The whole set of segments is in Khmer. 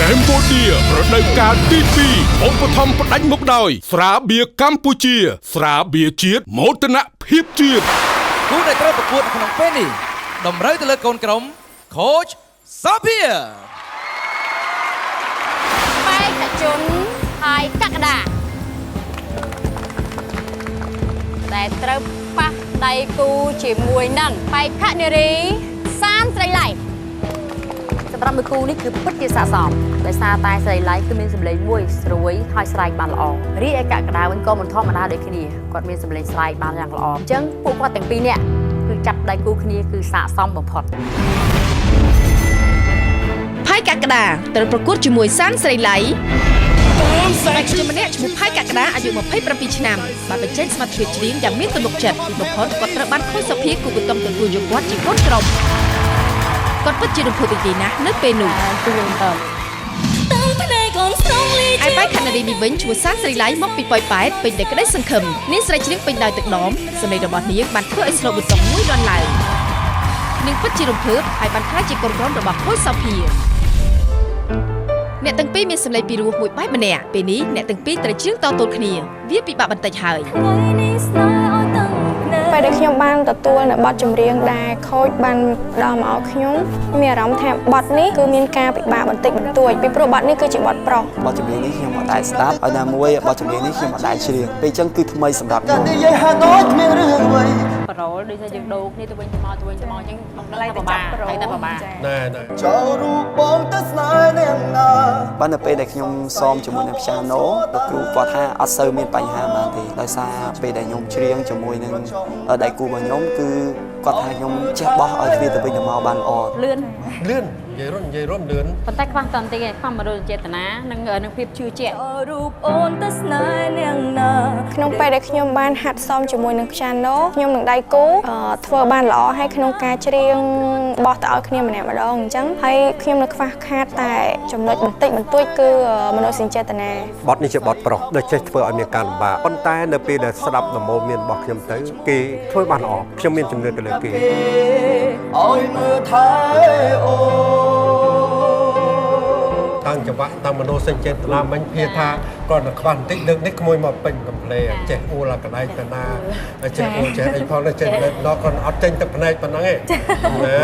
Cambodia រដូវកាលទី2ឧបត្ថម្ភផ្ដាច់មុខដោយស្រាបៀរកម្ពុជាស្រាបៀរជាតិមោទនភាពជាតិគូដែលត្រូវប្រកួតក្នុងពេលនេះតម្រូវទៅលើកូនក្រុម Coach Sapir បេក្ខជនហើយកក្កដាដែលត្រូវប៉ះដៃគូជាមួយនឹងបេក្ខនារីសានស្រីឡៃសម្រាប់មួយគូនេះគឺពិតជាស័ក្តិសមដោយសារតែស្រីឡៃគឺមានសម្លេងមួយស្រួយហើយស្រែកបានល្អរីឯកក្កដាវិញក៏មិនធម្មតាដូចគ្នាគាត់មានសម្លេងស្រែកបានយ៉ាងល្អអញ្ចឹងពួកគាត់ទាំងពីរនាក់គឺចាប់ដៃគូគ្នាគឺស័ក្តិសមបំផុតផៃកក្កដាត្រូវប្រកួតជាមួយសានស្រីឡៃបេក្ខជនម្នាក់ឈ្មោះផៃកក្កដាអាយុ27ឆ្នាំបានបញ្ចេញសមត្ថភាពច្រៀងយ៉ាងមានទំនុកចិត្តពីបំផុតគាត់ត្រូវបានខូចសុភាគូបតំទទួលយកគាត់ជាកូនក្រុមគាត់ពិតជារំភើបរីករាយណាស់នៅពេលនោះឯបេក្ខនារីនេះវិញឈ្មោះសានស្រីឡៃមកពីប៉ោយប៉ែតពេញដោយក្តីសង្ឃឹមនាងស្រីច្រៀងពេញដោយទឹកដមសម្លេងរបស់នាងបានធ្វើឲ្យស្លូបបន្ទង់មួយរន់ឡើងនាងពិតជារំភើបហើយបានក្លាយជាកូនក្រុមរបស់ខូចសុភាអ្នកទាំងពីរមានសម្លេងពីរោះមួយបែបម្នាក់ពេលនេះអ្នកទាំងពីរត្រូវច្រៀងតទល់គ្នាវាពិបាកបន្តិចហើយពេលដែលខ្ញុំបានទទួលនៅបទចម្រៀងដែលខូចបានដល់មកឲ្យខ្ញុំមានអារម្មណ៍ថាបទនេះគឺមានការពិបាកបន្តិចបន្តួចពីព្រោះបទនេះគឺជាបទប្រុសបទចម្រៀងនេះខ្ញុំអត់ដែរស្ដាប់ហើយណាមួយបទចម្រៀងនេះខ្ញុំអត់ដែរច្រៀងពេលអញ្ចឹងគឺថ្មីសម្រាប់ខ្ញុំប្រូលដូចថាយើងដូរគ្នាទៅវិញទៅមកអញ្ចឹងកន្លែងទៅចាប់ប្រូលតែពិបាកណែចូលរូបបងទៅស្នេហ៍នាងណាបាននៅពេលដែលខ្ញុំซ้อมជាមួយនឹងព្យ៉ាណូលោកគ្រូគាត់ថាអត់សូវមានបញ្ហាបានទេដោយសារពេលដែលខ្ញុំច្រៀងជាមួយនឹងដៃគូរបស់ខ្ញុំគឺគាត់ថាខ្ញុំចេះបោះឲ្យគ្នាទៅវិញទៅមកបានល្អលឿននិយាយរត់លឿនប៉ុន្តែខ្វះតន្តិចខ្វះមនោចេតនានិងភាពជឿជាក់រូបអូនទៅស្នេហ៍នាងណាក្នុងពេលដែលខ្ញុំបានហាត់ซ้อมជាមួយនឹងព្យ៉ាណូខ្ញុំនឹងដៃគូធ្វើបានល្អហើយក្នុងការច្រៀងបោះទៅឲ្យគ្នាម្នាក់ម្ដងអញ្ចឹងហើយខ្ញុំនៅខ្វះខាតតែចំណុចបន្តិចបន្តួចគឺមនោសញ្ចេតនាបទនេះជាបទប្រុសដែលចេះធ្វើឲ្យមានការលំបាកប៉ុន្តែនៅពេលដែលស្ដាប់ដំណោមានរបស់ខ្ញុំទៅគេធ្វើបានល្អខ្ញុំមានជំនឿទៅលើគេឲ្យមើលថែអូតាំងចង្វាក់តាំងមនោសញ្ចេតនាមិញភាថាគាត់នៅខ្វះបន្តិចលើកនេះក្មួយមកពេញកំ plei ចេះអួលកណ្ដែកតាណាចេះអួលចេះអីផងចេះដល់គាត់អត់ចេញទឹកភ្នែកប៉ុណ្ណឹងឯងណា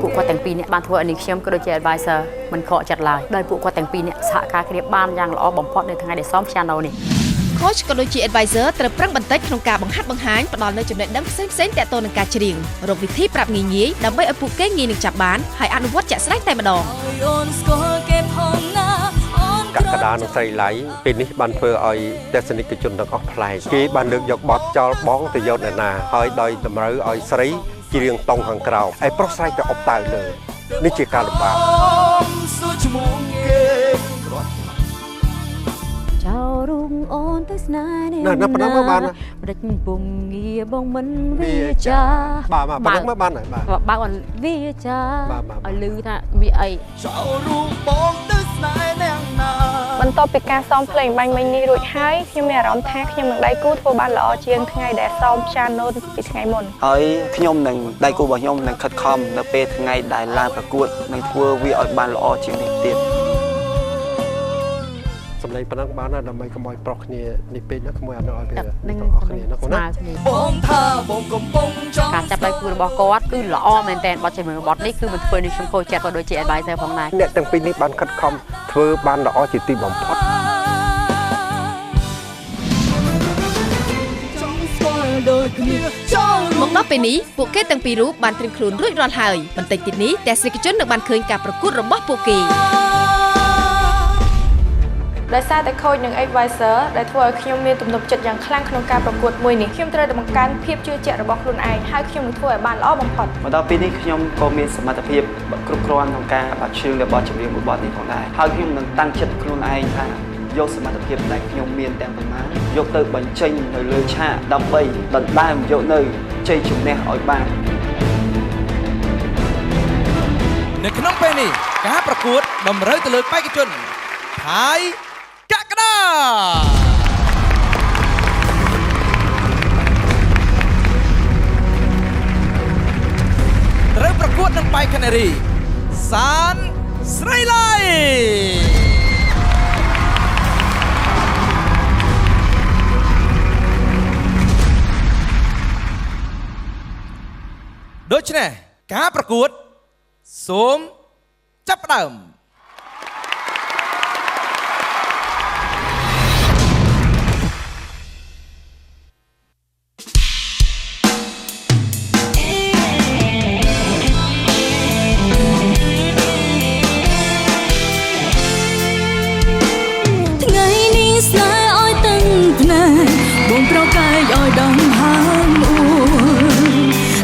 ពួកគាត់ទាំងពីរនាក់បានធ្វើឲ្យនាងខ្ញុំក៏ដូចជា advisor មិនខកចិត្តឡើយដោយពួកគាត់ទាំងពីរនាក់សហការគ្នាបានយ៉ាងល្អបំផុតនៅថ្ងៃដែលซ้อม piano នេះCoach ក៏ដូចជា advisor ត្រូវប្រឹងបន្តិចក្នុងការបង្ហាត់បង្ហាញផ្ដល់នូវចំណេះដឹងផ្សេងៗទាក់ទងនឹងការច្រៀងរកវិធីប្រាប់ងាយៗដើម្បីឲ្យពួកគេងាយនឹងចាប់បានហើយអនុវត្តជាក់ស្ដែងតែម្ដងកក្កដានិងស្រីឡៃពេលនេះបានធ្វើឲ្យទស្សនិកជនទាំងអស់ប្លែកគេបានលើកយកបទចោលបងទៅយកអ្នកណាហើយដោយតម្រូវឲ្យស្រីច្រៀងតង់ខាងក្រៅហើយប្រុសស្រែកទៅអបតៅលើនេះជាការលំបាកចោរូបអូនទៅស្នេហ៍នេះណាប៉ុណ្ណឹងមកបានបដិញពងងារបងមិនវាចាបាទប៉ុណ្ណឹងមកបានហើយបាទបើអនវាចាឲ្យលឺថាវាអីចោរូបបងទៅស្នេហ៍នាងណាបន្ទាប់ពីការซ้อมភ្លេងបាញ់មិញនេះរួចហើយខ្ញុំមានអារម្មណ៍ថាខ្ញុំនឹងដៃគូធ្វើបានល្អជាងថ្ងៃដែលซ้อม piano ពីថ្ងៃមុនហើយខ្ញុំនឹងដៃគូរបស់ខ្ញុំនឹងខិតខំនៅពេលថ្ងៃដែលឡើងប្រកួតនឹងធ្វើវាឲ្យបានល្អជាងនេះទៀតសម្លេងប៉ុណ្ណឹងបានណាដើម្បីកុំឲ្យប្រុសគ្នានេះពេកណាក្មួយអត់ឲ្យវាទាំងអស់គ្នាណាកូនណាបងថាបងកំពុងចង់ការចាប់ដៃគូរបស់គាត់គឺល្អមែនតើបទចម្រៀងបទនេះគឺមិនធ្វើនេះខ្ញុំខូចចិត្តក៏ដូចជា advisor ផងដែរអ្នកទាំងពីរនេះបានខិតខំធ្វើបានល្អជាទីបំផុតមកដល់ពេលនេះពួកគេទាំងពីររូបបានត្រៀមខ្លួនរួចរាល់ហើយបន្តិចទៀតនេះទស្សនិកជននឹងបានឃើញការប្រកួតរបស់ពួកគេដោយសារតែ coach និង advisor ដែលធ្វើឲ្យខ្ញុំមានទំនុកចិត្តយ៉ាងខ្លាំងក្នុងការប្រកួតមួយនេះខ្ញុំត្រូវតែបង្កើនភាពជឿជាក់របស់ខ្លួនឯងហើយខ្ញុំនឹងធ្វើឲ្យបានល្អបំផុតមកដល់ពេលនេះខ្ញុំក៏មានសមត្ថភាពគ្រប់គ្រាន់ក្នុងការបាត់ជើងរបស់ចម្រៀងមួយបទនេះផងដែរហើយខ្ញុំនឹងតាំងចិត្តខ្លួនឯងថាយកសមត្ថភាពដែលខ្ញុំមានទាំងប៉ុន្មានយកទៅបញ្ចេញនៅលើឆាកដើម្បីដណ្ដើមយកនៅជ័យជំនះឲ្យបាននៅក្នុងពេលនេះការប្រកួតតម្រូវទៅលើបេក្ខជនហើយកក្កដាត្រូវប្រកួតនឹងបេក្ខនារីសាន ស្រីឡៃដូច្នេះការប្រកួតសូមចាប់ផ្ដើមថ្ងៃនេះស្នេហ៍ឲ្យតឹងភ្នែកបងប្រកាយឲ្យដងហាងអួរ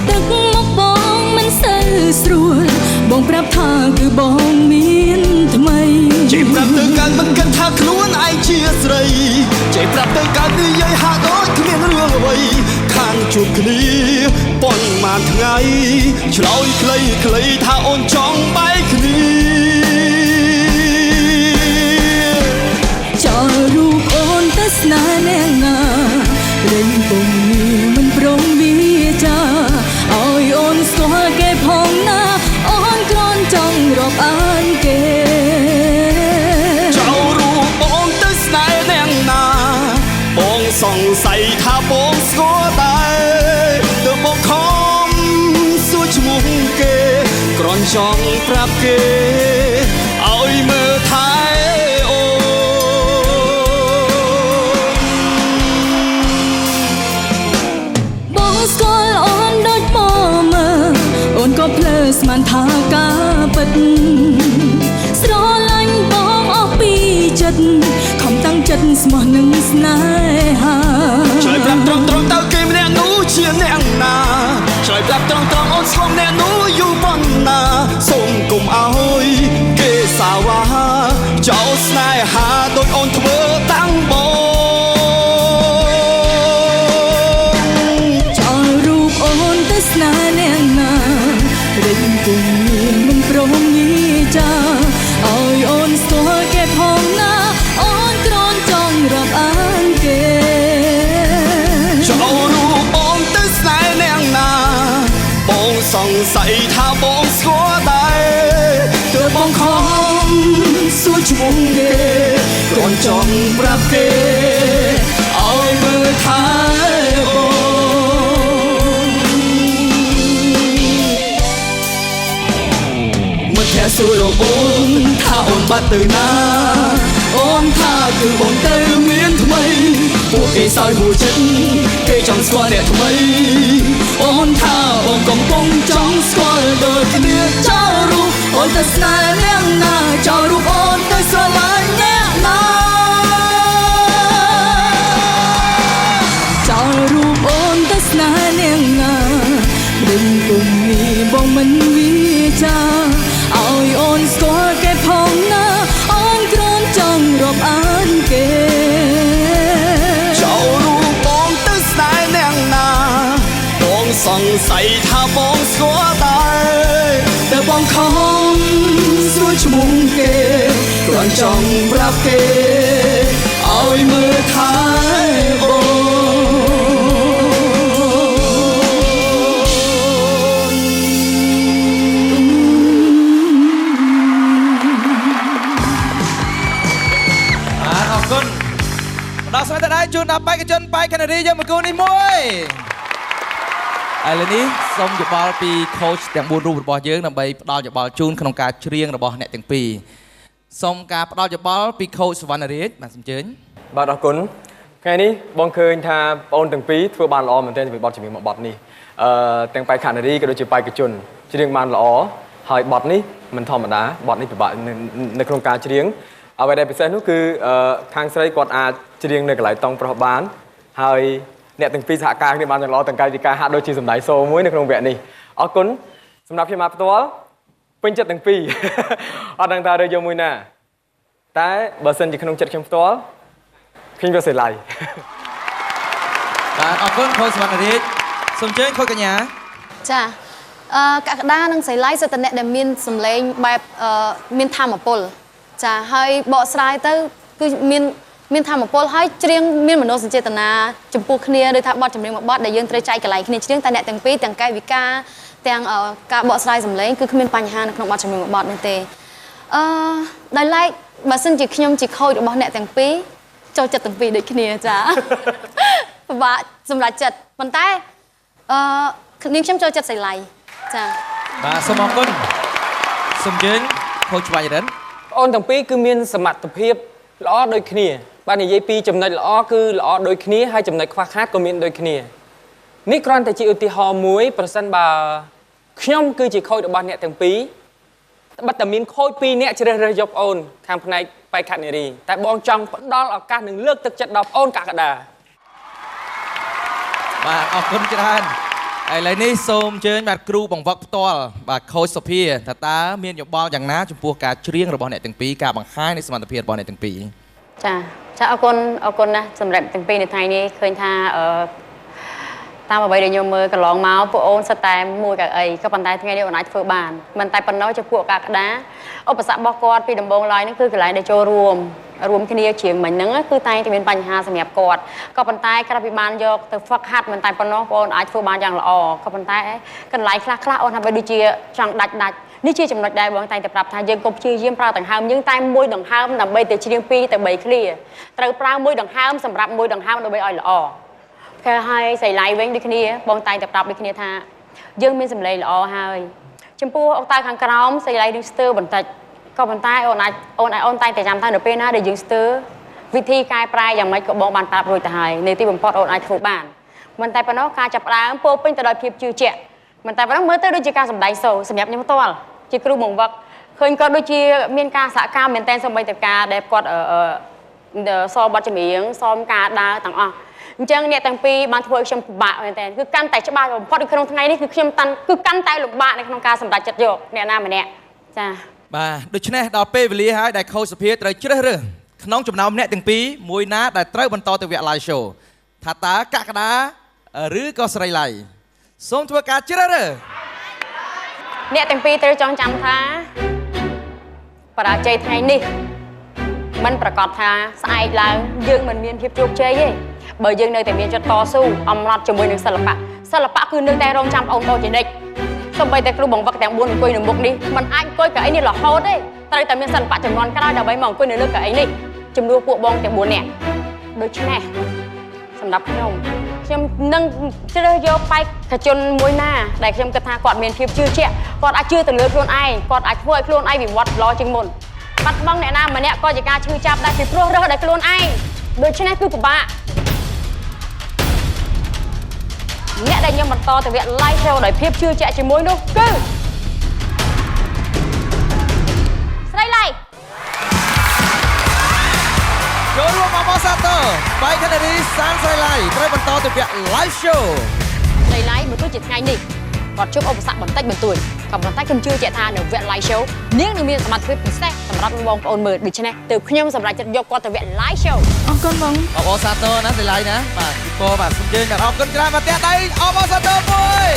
ទឹកមកបងមិនសូវស្រួលបងប្រាប់ថាគឺបងមានថ្មីជិះប្រាប់ទៅកាន់មិនគិតថាខ្លួនឯងជាស្រីជិះប្រាប់ទៅកាន់និយាយហាក់ដូចគ្មានរឿងអ្វីខាងជួបគ្នាប៉ុន្មានថ្ងៃឆ្លើយខ្លីៗថាអូនចង់បែកគ្នាចោលរូបអូនទៅស្នេហ៍អ្នកណារិញពុំមានមិនព្រមវាចាឲ្យអូនស្គាល់គេផងណាអូនគ្រាន់ចង់រាប់អានគេចោលរូបអូនទៅស្នេហ៍អ្នកណាបងសង្ស័យថាបងស្គាល់ដែរទៅបងខំសួរឈ្មោះគេគ្រាន់ចង់ប្រាប់គេឲ្យមើលថែស្គាល់អូនដូចមកមើលអូនក៏ភ្លើស្មានថាការពិតស្រឡាញ់បងអស់ពីចិត្តខំតាំងចិត្តស្មោះនឹងស្នេហាឆ្លើយប្រាប់ត្រង់ទៅគេម្នាក់នោះជាអ្នកណាឆ្លើយប្រាប់ត្រង់អូនស្គាល់អ្នកនោះយូរប៉ុណ្ណាសូមកុំឲ្យគេសាវ៉ាចោលស្នេហាដូចអូនធ្វើតាំងបងស្នេហ៍អ្នកណារិញពុំមានមិនព្រមញីចាឲ្យអូនស្គាល់គេផងណាអូនគ្រាន់ចង់រាប់អានគេចូលរូបបងទៅស្នេហ៍អ្នកណាបងសង្ស័យថាបងស្គាល់ដែរទើបបងខំសួរឈ្មោះគេគ្រាន់ចង់ប្រាប់គេឲ្យមើលថែបងសួរលោកអូនថាអូនបាត់ទៅណាអូនថាគឺបងទៅមានថ្មីពួកគេសើចមួយចិត្តគេចង់ស្គាល់អ្នកថ្មីអូនថាបងកំពុងចង់ស្គាល់ដូចគ្នាចោលរូបអូនទៅស្នេហ៍អ្នកណាចោលរូបអូនទៅស្រឡាញ់អ្នកណាចោលរូបអូនទៅស្នេហ៍អ្នកណារិញពុំមានបងមិនវាចាឲ្យអូនស្គាល់គេផងណាអូនគ្រាន់ចង់រាប់អានគេចូលរូបបងទៅស្នេហ៍អ្នកណាបងសង្ស័យថាបងស្គាល់ដែរតែបងខំសួរឈ្មោះគេគ្រាន់ចង់ប្រាប់គេឲ្យមើលថែអូនដល់ស្មែតដែរជួនដល់បេក្ខជនបេក្ខនារីយើងមកគូនេះមួយឥឡូវនេះសូមយោបល់ពីខូចទាំង4រូបរបស់យើងដើម្បីផ្ដល់យោបល់ជូនក្នុងការច្រៀងរបស់អ្នកទាំងពីរសូមការផ្ដល់យោបល់ពីខូចសវណ្ណរាជបាទសូមអញ្ជើញបាទអរគុណថ្ងៃនេះបងឃើញថាបងអូនទាំងពីរធ្វើបានល្អមែនទែនជាមួយបទចម្រៀងមួយបទនេះទាំងបេក្ខនារីក៏ដូចជាបេក្ខជនច្រៀងបានល្អហើយបទនេះមិនធម្មតាបទនេះពិបាកនៅក្នុងការច្រៀងអ្វីដែលពិសេសនោះគឺខាងស្រីគាត់អាចច្រៀងនៅកន្លែងតង់ប្រុសបានហើយអ្នកទាំងពីរសហការគ្នាបានយ៉ាងល្អទាំងកាយវិការហាក់ដូចជាសម្ដែងសូមួយនៅក្នុងវគ្គនេះអរគុណសម្រាប់ខ្ញុំមកផ្ទាល់ពេញចិត្តទាំងពីរអត់ដឹងថារើសយកមួយណាតែបើសិនជាក្នុងចិត្តខ្ញុំផ្ទាល់ខ្ញុំយកសេឡៃបាទអរគុណខូចសវណ្ណរាជសូមអញ្ជើញខូចកញ្ញាចាកក្កដានិងសេឡៃសិតតែអ្នកដែលមានសម្លេងបែបមានធម៌ពលចាហើយបកស្រាយទៅគឺមានធម៌ពលហើយច្រៀងមានមនោសញ្ចេតនាចំពោះគ្នាដោយថាបទចម្រៀងមួយបទដែលយើងត្រូវចែកកន្លែងគ្នាច្រៀងតែអ្នកទាំងពីរទាំងកាយវិការទាំងការបកស្រាយសម្លេងគឺគ្មានបញ្ហានៅក្នុងបទចម្រៀងមួយបទនេះទេ ដោយឡែកបើសិនជាខ្ញុំជាខូចរបស់អ្នកទាំងពីរចូលចិត្តទាំងពីរដូចគ្នាចាពិបាកសម្រាប់ចិត្តប៉ុន្តែនាងខ្ញុំចូលចិត្តសិល័យចា បាទសូមអរគុណសូមអញ្ជើញខូចច្បាច់រិន បងទាំងពីរគឺមានសមត្ថភាពល្អដូចគ្នាបាទនិយាយពីចំណុចល្អគឺល្អដូចគ្នាហើយចំណុចខ្វះខាតក៏មានដូចគ្នានេះគ្រាន់តែជាឧទាហរណ៍មួយប្រសិនបើខ្ញុំគឺជាខូចរបស់អ្នកទាំងពីរបាត់តែមានខូច2នាក់ជ្រើសរើសយកប្អូនខាងផ្នែកបេក្ខនារីតែបងចង់ផ្ដល់ឱកាសនិងលើកទឹកចិត្តដល់ប្អូនកក្កដា បាទអរគុណច្រើនឥឡូវនេះសូមអញ្ជើញបាទគ្រូបង្វឹកផ្ទាល់បាទខូចសុភាថាតើមានយោបល់យ៉ាងណាចំពោះការច្រៀងរបស់អ្នកទាំងពីរការបង្ហាញនៃសមត្ថភាពរបស់អ្នកទាំងពីរ ចាអរគុណណាស់សម្រាប់ទាំងពីរនៅថ្ងៃនេះឃើញថាតាមអ្វីដែលខ្ញុំមើលកន្លងមកពួកអូនសិតតែមួយកៅអីក៏ប៉ុន្តែថ្ងៃនេះអូនអាចធ្វើបានមិនតែប៉ុណ្ណោះចំពោះកាកដាឧបសគ្គរបស់គាត់ពីដំបូងឡើយហ្នឹងគឺកន្លែងដែលចូលរួមគ្នាជាងមិញហ្នឹងគឺតែងតែមានបញ្ហាសម្រាប់គាត់ក៏ប៉ុន្តែក្រៅពីបានយកទៅហ្វឹកហាត់មិនតែប៉ុណ្ណោះបងអូនអាចធ្វើបានយ៉ាងល្អក៏ប៉ុន្តែកន្លែងខ្លះអូនថាបីដូចជាចង់ដាច់នេះជាចំណុចដែលបងតែងតែប្រាប់ថាយើងកុំព្យាយាមប្រើដង្ហើមយើងតែមួយដង្ហើមដើម្បីទៅច្រៀង2ទៅ3ឃ្លាត្រូវប្រើមួយដង្ហើមសម្រាប់មួយដង្ហើមដើម្បីឲ្យល្អគេឲ្យសៃឡៃវិញដូចគ្នាបងតែងតែប្រាប់ដូចគ្នាថាយើងមានសម្លេងល្អហើយចំពោះអុកតាខាងក្រោមសៃឡៃនឹងស្ទើរបន្តិចក៏ប៉ុន្តែអូនតែងតែចាំថានៅពេលណាដែលយើងស្ទើរវិធីកែប្រែយ៉ាងម៉េចក៏បងបានប្រាប់រួចទៅហើយនៅទីបំផុតអូនអាចធ្វើបានមិនតែប៉ុណ្ណោះការចាប់ផ្ដើមពោពេញទៅដោយភាពជឿជាក់មិនតែប៉ុណ្ណោះមើលទៅដូចជាការសម្ដែងសូរសម្រាប់ខ្ញុំផ្ទាល់ជាគ្រូបង្វឹកឃើញគាត់ដូចជាមានការសហការមែនតែនសូម្បីតែការដែលគាត់សរបទចម្រៀងសមការដើរទាំងអស់អញ្ចឹងអ្នកទាំងពីរបានធ្វើឲ្យខ្ញុំពិបាកមែនតើគឺកាន់តែច្បាស់បំផុតនៅក្នុងថ្ងៃនេះគឺខ្ញុំគឺកាន់តែលំបាកនៅក្នុងការសម្រេចចិត្តយកអ្នកណាម្នាក់ចា បាទដូច្នេះដល់ពេលវេលាហើយដែលខូចសុភាត្រូវជ្រើសរើសក្នុងចំណោមអ្នកទាំងពីរមួយណាដែលត្រូវបន្តទៅវគ្គ live show ថាតើកក្កដាឬក៏ស្រីឡៃសូមធ្វើការជ្រើសរើស អ្នកទាំងពីរត្រូវចងចាំថាបរាជ័យថ្ងៃនេះមិនប្រកាសថាស្អែកឡើងយើងមិនមានភាពជោគជ័យទេបើយើងនៅតែមានចិត្តតស៊ូអំណត់ជាមួយនឹងសិល្បៈគឺនៅតែរងចាំបងប្អូនជានិច្ចសូម្បីតែគ្រូបង្វឹកទាំង4អង្គុយនៅមុខនេះมันអាចអង្គុយកៅអីនេះរហូតទេត្រូវតែមានសិល្បៈចំនួនក្រោយដើម្បីមកអង្គុយនៅលើកៅអីនេះជំនួសពួកបងទាំង4នាក់ដូច្នេះសម្រាប់ខ្ញុំនឹងជ្រើសយកបេក្ខជនមួយណាដែលខ្ញុំគិតថាគាត់មានភាពជឿជាក់គាត់អាចជឿទៅលើខ្លួនឯងគាត់អាចធ្វើឲ្យខ្លួនឯងវិវត្តល្អជាងមុនបាត់បង់អ្នកណាម្នាក់ក៏ជាការឈឺចាប់ដែរពីព្រោះរើសដោយខ្លួនឯងដូច្នេះគឺពិបាកអ្នកដែលខ្ញុំបន្តទៅវគ្គ live show ដោយភាពជឿជាក់ជាមួយនោះគឺស្រីឡៃចូលរួមមកសាទរបេក្ខនារីសានស្រីឡៃត្រូវបន្តទៅវគ្គ live show ស្រីឡៃបើទោះជាថ្ងៃនេះគាត់ជួបឧបសគ្គបន្តិចបន្តួចក៏ប៉ុន្តែខ្ញុំជឿជាក់ថានៅវគ្គ live show នាងនឹងមានសមត្ថភាពពិសេសសម្រាប់បងប្អូនមើលដូច្នេះទើបខ្ញុំសម្រេចចិត្តយកគាត់ទៅវគ្គ live show អរគុណបងអបអរសាទរណាស្រីឡៃណាបាទពីពបាទសូមជើញបាទអរគុណច្រើនមកផ្ទះដៃអបអរសាទរមួយ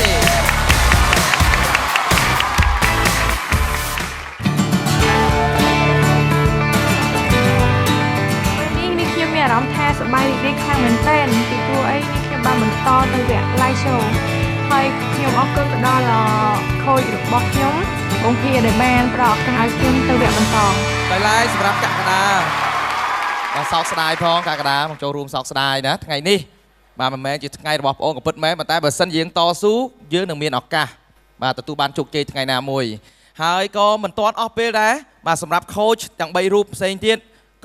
នេះខ្ញុំមានអារម្មណ៍ថាសប្បាយរីករាយខ្លាំងមែនទែនពីព្រោះអីនេះខ្ញុំបានបន្តទៅវគ្គ live show ហើយខ្ញុំអរគុណទៅដល់ខូចរបស់ខ្ញុំបងភាដែលបានប្រកឲ្យខ្ញុំទៅវគ្គបន្តដោយឡែកសម្រាប់កក្កដាបាទសោកស្ដាយផងកក្កដាមកចូលរួមសោកស្ដាយណាថ្ងៃនេះបាទមិនមែនជាថ្ងៃរបស់បងអូនក៏ពិតមែនប៉ុន្តែបើសិនយើងតស៊ូយើងនឹងមានឱកាសបាទទទួលបានជោគជ័យថ្ងៃណាមួយហើយក៏មិនទាន់អស់ពេលដែរបាទសម្រាប់ខូចទាំង3រូបផ្សេងទៀត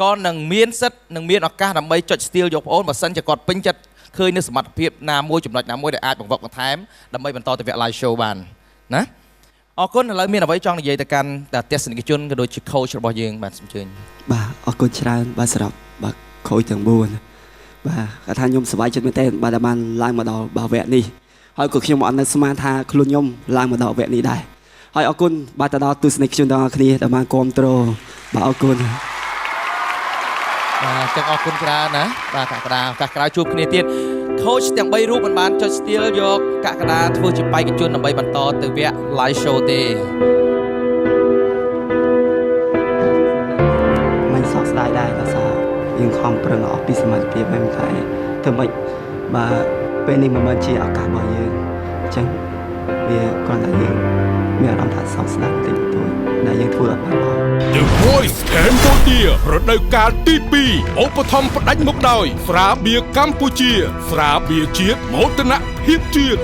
ក៏នឹងមានសិទ្ធិនឹងមានឱកាសដើម្បីចុចស្ទៀលយកបងអូនបើសិនជាគាត់ពេញចិត្តឃើញនៅសមត្ថភាពណាមួយចំណុចណាមួយដែលអាចបង្វឹកបន្ថែមដើម្បីបន្តទៅវគ្គ live show បានណាអរគុណឥឡូវមានអ្វីចង់និយាយទៅកាន់ទស្សនិកជនក៏ដូចជា coach របស់យើងបាទសូមអញ្ជើញបាទអរគុណច្រើនបាទសម្រាប់បាទ coach ទាំង4បាទគាត់ថាខ្ញុំសប្បាយចិត្តមែនទែនបាទបានឡើងមកដល់វគ្គនេះហើយក៏ខ្ញុំអត់នឹកស្មានថាខ្លួនខ្ញុំឡើងមកដល់វគ្គនេះដែរហើយអរគុណបាទទៅដល់ទស្សនិកជនទាំងអស់គ្នាដែលបានគាំទ្របាទអរគុណបាទចឹងអរគុណច្រើនណាបាទកក្កដាឱកាសក្រោយជួបគ្នាទៀត coach ទាំង3រូបមិនបានចុចស្ទៀលយកកក្កដាធ្វើជាបេក្ខជនដើម្បីបន្តទៅវគ្គ live show ទេមិនសោកស្ដាយដែរដោយសារយើងខំប្រឹងអស់ពីសមត្ថភាពមិនតែធ្វើម៉េចបាទពេលនេះមិនមែនជាឱកាសរបស់យើងអញ្ចឹងវាគ្រាន់តែយើងមានអារម្មណ៍ថាសោកស្ដាយបន្តិចបន្តួចដែលយើងធ្វើអត់បានល្អ Voice Cambodia រដូវកាលទី2ឧបត្ថម្ភផ្ដាច់មុខដោយស្រាបៀរកម្ពុជាស្រាបៀរជាតិមោទនភាពជាតិ